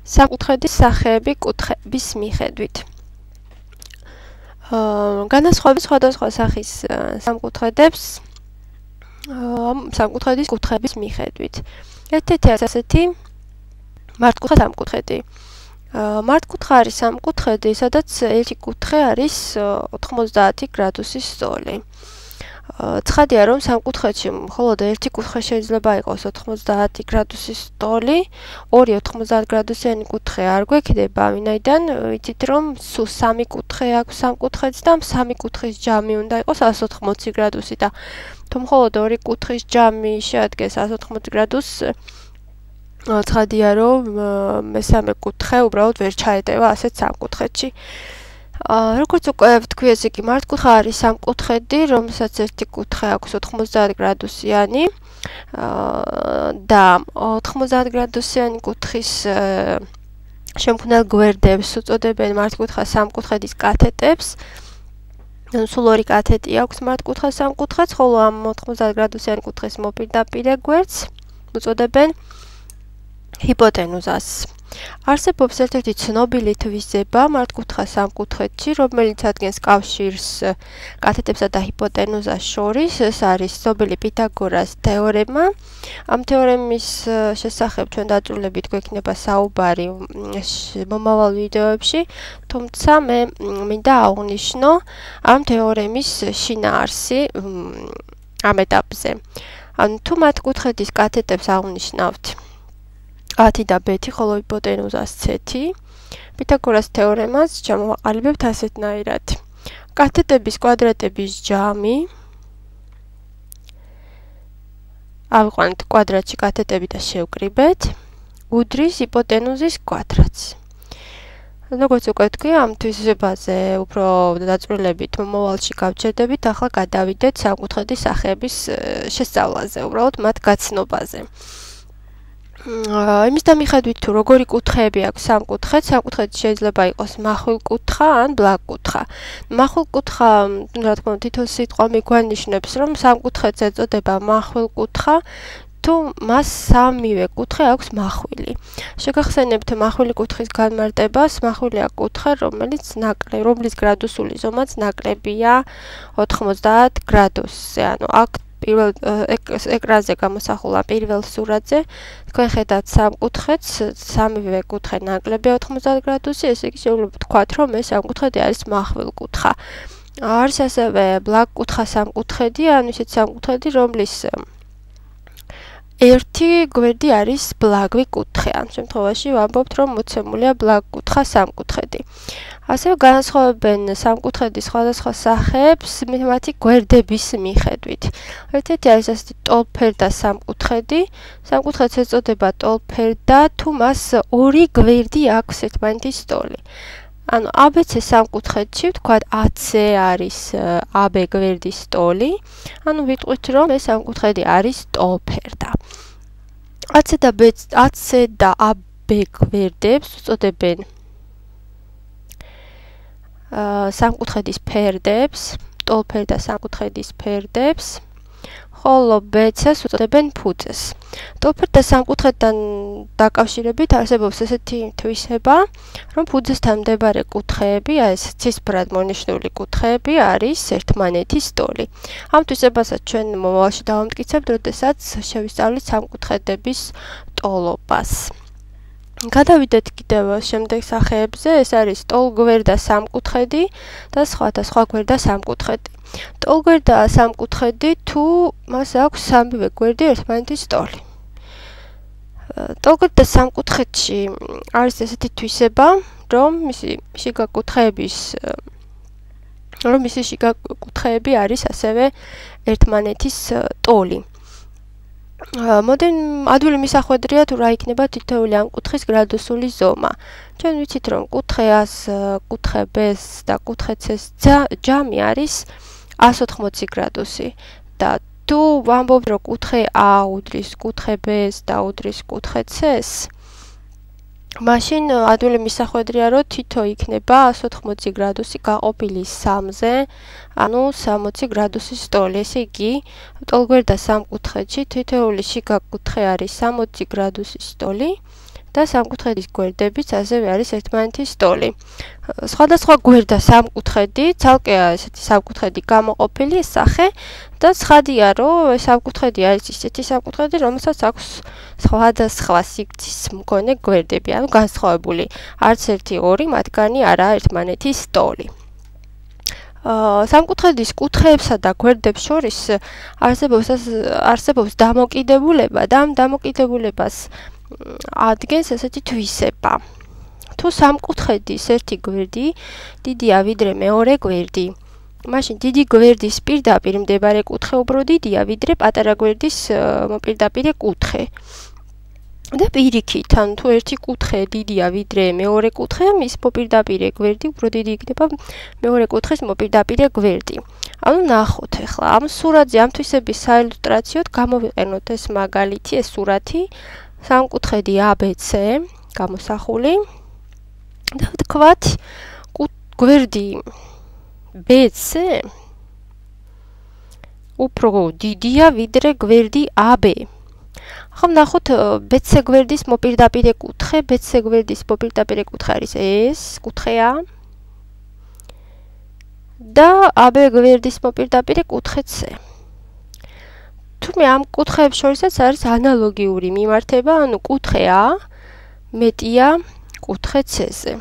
სამკუთხედის სახეები კუთხეების მიხედვით. განასხვავებით სხვადასხვა სახის სამკუთხედებს სამკუთხედის კუთხეების მიხედვით. ერთ-ერთი ასეთი მართკუთხა სამკუთხედი. მართკუთხა არის სამკუთხედი, სადაც ერთი კუთხე არის 90 გრადუსის სტოლი. ცხადია, რომ სამკუთხედში მხოლოდ ერთი კუთხე შეიძლება იყოს 90 გრადუსის სტოლი, ორი 90 გრადუსიანი კუთხე არ გვექნება, ვინაიდან ვიცით, რომ სულ სამი კუთხე აქვს სამკუთხედს და სამი კუთხის ჯამი უნდა იყოს 180 გრადუსი და თუ მხოლოდ ორი კუთხის ჯამი შეადგენს 180 გრადუსს, ცხადია, რომ მესამე კუთხე უბრალოდ ვერ ჩაეტევა ასეთ სამკუთხედში. როგორც უკვე ვთქვი, ეს იგი მართკუთხა არის სამკუთხედი, რომელსაც ერთი კუთხე აქვს 90 გრადუსიანი და 90 გრადუსიანი კუთხის შემქმნელ გვერდებს უწოდებენ მართკუთხა სამკუთხედის კათეტებს. სულ ორი კათეტი აქვს მართკუთხა სამკუთხედს, ხოლო ამ 90 გრადუსიანი კუთხის მოპირდაპირე გვერდს უწოდებენ ჰიპოტენუზას. არსებობს ერთ-ერთი ცნობილი თვისება მართკუთხა სამკუთხედში, რომელიც ადგენს კავშირს კათეტებსა და ჰიპოტენუზას შორის. ეს არის ცნობილი პითაგორას თეორემა. ამ თეორემის შესახებ ჩვენ დაწვრილებით გვექნება საუბარი მომავალ ვიდეოებში, თუმცა მე მინდა აღვნიშნო ამ თეორემის შინაარსი ამ ეტაპზე. ანუ თუ მართკუთხედის კათეტებს აღვნიშნავთ 10 და ბ, ხოლო ჰიპოტენუზას c, პითაგორას თეორემას ჩამოვაყალიბებთ ასეთნაირად. კათეტების კვადრატების ჯამი, ავიყვანეთ კვადრატში კათეტები და შევკრიბეთ, უდრის ჰიპოტენუზის კვადრატს. როგორც უკვე ვთქვი, ამ თვისებაზე უფრო დაწვრილებით მომავალში გავჩერდებით, ახლა გადავიდეთ სამკუთხედის სახეების შესწავლაზე, უბრალოდ მათ გაცნობაზე. იმის დამიხედვით თუ როგორი კუთხეები აქვს სამკუთხედს, სამკუთხედი შეიძლება იყოს მახვილკუთხა ან ბლაკკუთხა. მახვილკუთხა, რა თქმა უნდა, თითო სიტყვა მიგვანიშნებს, რომ სამკუთხედს ეწოდება მახვილკუთხა, თუ მას სამივე კუთხე აქვს მახვილი. შეგახსენებთ მახვილი კუთხის განმარტებას, მახვილია კუთხე, რომლის გრადუსული ზომაც ნაკლებია 90 გრადუსზე. ანუ აქ პირველ ეკრანზე გამოსახულა პირველ სურათზე თქვენ ხედავთ სამკუთხედს, სამივე კუთხე ნაკლებია 90 გრადუსი, ესე იგი შეგვიძლია ვთქვათ, რომ ეს სამკუთხედი არის მახვილკუთხა. არის ასევე ბლაკკუთხა სამკუთხედი, ანუ ისეთი სამკუთხედი, რომლის ერთი გვერდი არის ბლაგვი კუთხე. ამ შემთხვევაში ვამბობთ, რომ მოცემულია ბლაკკუთხა სამკუთხედი. ასევე განასხვავებენ სამკუთხედის სხვადასხვა სახეებს მათი გვერდების მიხედვით. ერთ-ერთი არის ასეთი ტოლფერდა სამკუთხედი. სამკუთხედს ეწოდება ტოლფერდა, თუ მას ორი გვერდი აქვს ერთმანეთის სტოლი. ანუ ABC სამკუთხედში ვთქვათ AC არის AB გვერდის სტოლი. ანუ ვიტყვით, რომ ეს სამკუთხედი არის ტოლფერდა. AC და AB გვერდებს უწოდებენ სამკუთხედის ფერდებს, ტოლფერდა სამკუთხედის ფერდებს, ხოლო BC-ს უწოდებენ ფუძეს. ტოლფერდა სამკუთხედთან დაკავშირებით არსებობს ესეთი თვისება, რომ ფუძესთან მდებარე კუთხეები, ეს ცისფრად მონიშნული კუთხეები არის ერთმანეთის სტოლი. ამ თვისებასაც ჩვენ მომავალში დავამტკიცებთ, როდესაც შევისწავლით სამკუთხედების ტოლობას. გადავიდეთ კიდევ შემდეგ სახეებზე, ეს არის ტოლგვერდა სამკუთხედი და სხვა გვერდა სამკუთხედი. ტოლგვერდა სამკუთხედი, თუ მას აქვს სამივე გვერდი ერთმანეთის სტოლი. ტოლგვერდა სამკუთხედში არის ესეთი თვისება, რომ მისი შიგა კუთხეები არის ასევე ერთმანეთის ტოლი. ადვილი მისახვედრია თუ რა იქნება თითოეული ამ კუთხის გრადუსული ზომა. ჩვენ ვიცით, რომ კუთხე A-ს, კუთხე B-ს და კუთხე C-ს ჯამი არის 180 გრადუსი და თუ ვამბობთ, რომ კუთხე A უდრის კუთხე B-ს და უდრის კუთხე C-ს, მაშინ ადვილი მისახვედრია, რომ თითო იქნება 180 გრადუსი გაყოფილი 3-ზე, ანუ 60 გრადუსის სტოლი. ესე იგი, ტოლგვერდა სამკუთხედში თითოეული შიგა კუთხე არის 60 გრადუსის სტოლი და სამკუთხედის გვერდებიც ასევე არის ერთმანეთის ტოლი. სხვადასხვა გვერდა სამკუთხედი, ცალკე ესეთი სამკუთხედი გამოყოფილი სახე და ცხადია, რომ სამკუთხედი არის ისეთი სამკუთხედი, რომელსაც აქვს სხვადასხვა სიგრძის მქონე გვერდები, ანუ განსხვავებული. არც ერთი ორი მათგანი არაა ერთმანეთის ტოლი. სამკუთხედის კუთხეებსა და გვერდებს შორის არსებობს დამოკიდებულება და ამ დამოკიდებულებას ადგენს ესეთი თვისება. თუ სამკუთხედის ერთი გვერდი დიდია ვიდრე მეორე გვერდი, მაშინ დიდი გვერდის პირდაპირ მდებარე კუთხე უფრო დიდია ვიდრე პატარა გვერდის მოპირდაპირე კუთხე. და პირიქით, ანუ თუ ერთი კუთხე დიდია ვიდრე მეორე კუთხე, მის მოპირდაპირე გვერდი უფრო დიდი იქნება მეორე კუთხის მოპირდაპირე გვერდი. ანუ ნახოთ ახლა ამ სურათზე ამ თვისების საილუსტრაციოდ გამოვიყენოთ ეს მაგალითი, ეს სურათი, სამკუთხედი ABC გამოსახული და ვთქვათ გვერდი BC უფრო დიდია ვიდრე გვერდი AB. ახლა ნახოთ BC გვერდის მოპირდაპირე კუთხე, BC გვერდის მოპირდაპირე კუთხე არის ეს კუთხეა და AB გვერდის მოპირდაპირე კუთხე C. თუმცა ამ კუთხეებს შორისაც არის ანალოგიური მიმართება, ანუ კუთხე A მეტია კუთხე C-ზე.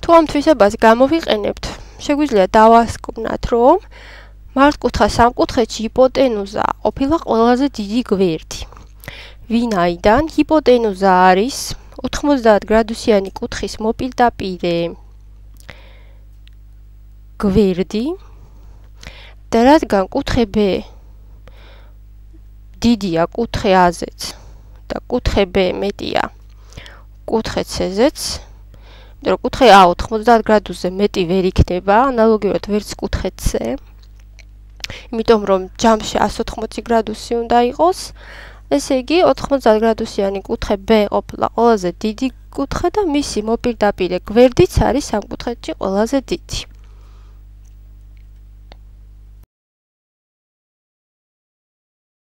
თუ ამ თვისებას გამოვიყენებთ, შეგვიძლია დავასკვნათ, რომ მართკუთხა სამკუთხედში ჰიპოტენუზა ყოფილა ყველაზე დიდი გვერდი. ვინაიდან ჰიპოტენუზა არის 90 გრადუსიანი კუთხის მოპირდაპირე გვერდი და რადგან კუთხე B დიდია კუთხე A-ზეც და კუთხე B მეტია კუთხე C-ზეც, იმიტომ რომ კუთხე A 90 გრადუსზე მეტი ვერ იქნება, ანალოგიურად ვერც კუთხე C. იმიტომ რომ ჯამში 180 გრადუსი უნდა იყოს, ესე იგი 90 გრადუსიანი კუთხე B ყოფილა ყველაზე დიდი კუთხე და მისი მოპირდაპირე გვერდიც არის სამკუთხედში ყველაზე დიდი.